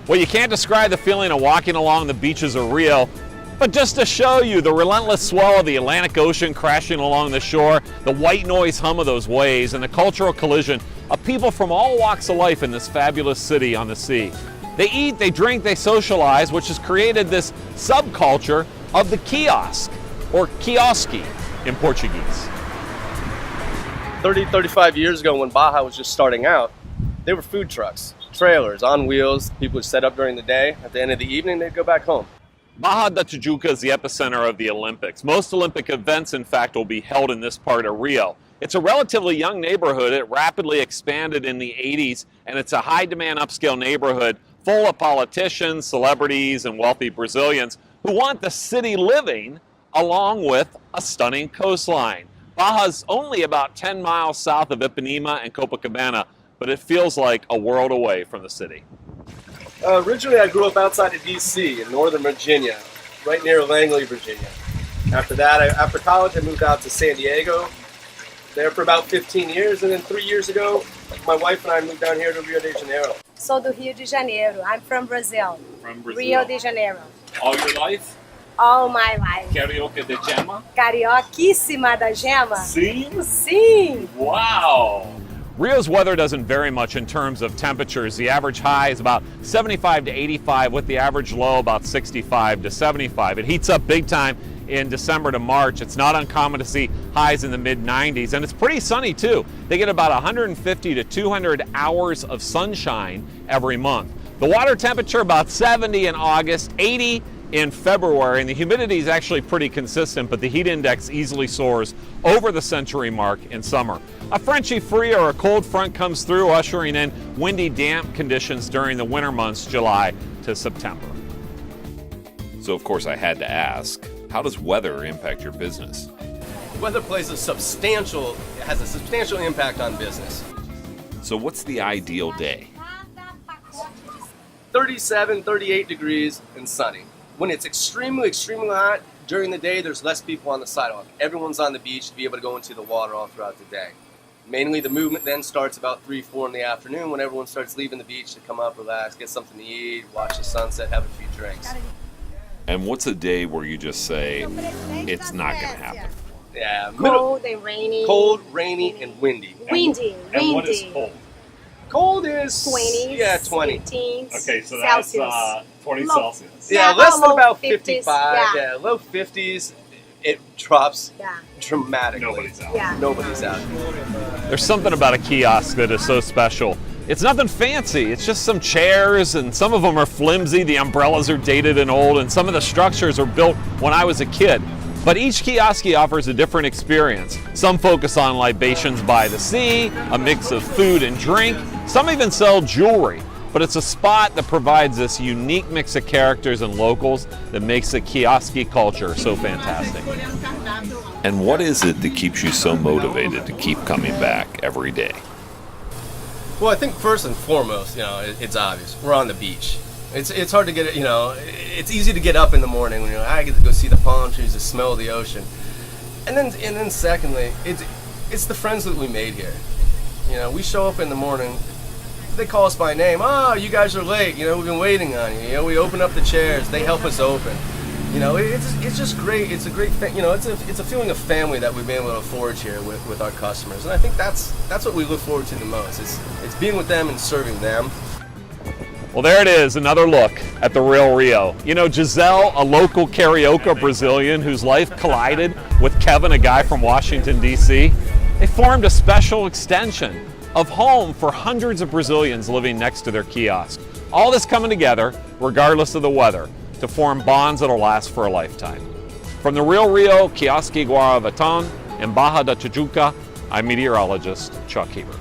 Well, you can't describe the feeling of walking along the beaches of Rio, but just to show you the relentless swell of the Atlantic Ocean crashing along the shore, the white noise hum of those waves, and the cultural collision of people from all walks of life in this fabulous city on the sea. They eat, they drink, they socialize, which has created this subculture of the kiosk, or kioski in Portuguese. 35 years ago when Baja was just starting out, they were food trucks, trailers on wheels. People would set up during the day. At the end of the evening, they'd go back home. Barra da Tijuca is the epicenter of the Olympics. Most Olympic events, in fact, will be held in this part of Rio. It's a relatively young neighborhood. It rapidly expanded in the 80s, and it's a high-demand upscale neighborhood full of politicians, celebrities, and wealthy Brazilians who want the city living along with a stunning coastline. Baja's only about 10 miles south of Ipanema and Copacabana, but it feels like a world away from the city. Originally, I grew up outside of D.C. in Northern Virginia, right near Langley, Virginia. After that, after college, I moved out to San Diego, there for about 15 years, and then 3 years ago, my wife and I moved down here to Rio de Janeiro. Sou do Rio de Janeiro. I'm from Brazil. From Brazil. Rio de Janeiro. All your life? All my life. Carioca de Gema? Carioquíssima da Gema? Sim? Sim! Wow! Rio's weather doesn't vary much in terms of temperatures. The average high is about 75 to 85, with the average low about 65 to 75. It heats up big time in December to March. It's not uncommon to see highs in the mid-90s, and it's pretty sunny too. They get about 150 to 200 hours of sunshine every month. The water temperature about 70 in August, 80 in February, and the humidity is actually pretty consistent, but the heat index easily soars over the century mark in summer. A Frenchy free or a cold front comes through, ushering in windy, damp conditions during the winter months, July to September. So of course I had to ask, how does weather impact your business? Weather has a substantial impact on business. So what's the ideal day? 37, 38 degrees and sunny. When it's extremely, extremely hot, during the day, there's less people on the sidewalk. Everyone's on the beach to be able to go into the water all throughout the day. Mainly the movement then starts about 3, 4 in the afternoon when everyone starts leaving the beach to come up, relax, get something to eat, watch the sunset, have a few drinks. And what's a day where you just say, it's not going to happen? Yeah, Cold and rainy. Cold, rainy, and windy. Windy. And what is cold? Cold is 20s. Yeah, 20. 15s. Okay, so Celsius. that's 20 Low. Celsius. Yeah, Yeah, less than low about 50s, 55. yeah. Low 50s. It drops Yeah. dramatically. Nobody's out. Yeah. Nobody's out. There's something about a kiosk that is so special. It's nothing fancy. It's just some chairs, and some of them are flimsy. The umbrellas are dated and old, and some of the structures are built when I was a kid. But each kiosk offers a different experience. Some focus on libations by the sea, a mix of food and drink. Some even sell jewelry. But it's a spot that provides this unique mix of characters and locals that makes the kioski culture so fantastic. And what is it that keeps you so motivated to keep coming back every day? Well, I think first and foremost, it's obvious. We're on the beach. It's hard to get it, it's easy to get up in the morning when I get to go see the palm trees, the smell of the ocean. And then secondly, it's the friends that we made here. We show up in the morning, they call us by name. Oh, you guys are late. We've been waiting on you. We open up the chairs. They help us open. It's just great. It's a great thing. It's a feeling of family that we've been able to forge here with our customers. And I think that's what we look forward to the most. It's being with them and serving them. Well, there it is, another look at the real Rio. Gisele, a local Carioca Brazilian whose life collided with Kevin, a guy from Washington, D.C., they formed a special extension of home for hundreds of Brazilians living next to their kiosk. All this coming together, regardless of the weather, to form bonds that'll last for a lifetime. From the real Rio, Kiosk Guaravatón, in Barra da Tijuca, I'm meteorologist Chuck Heaver.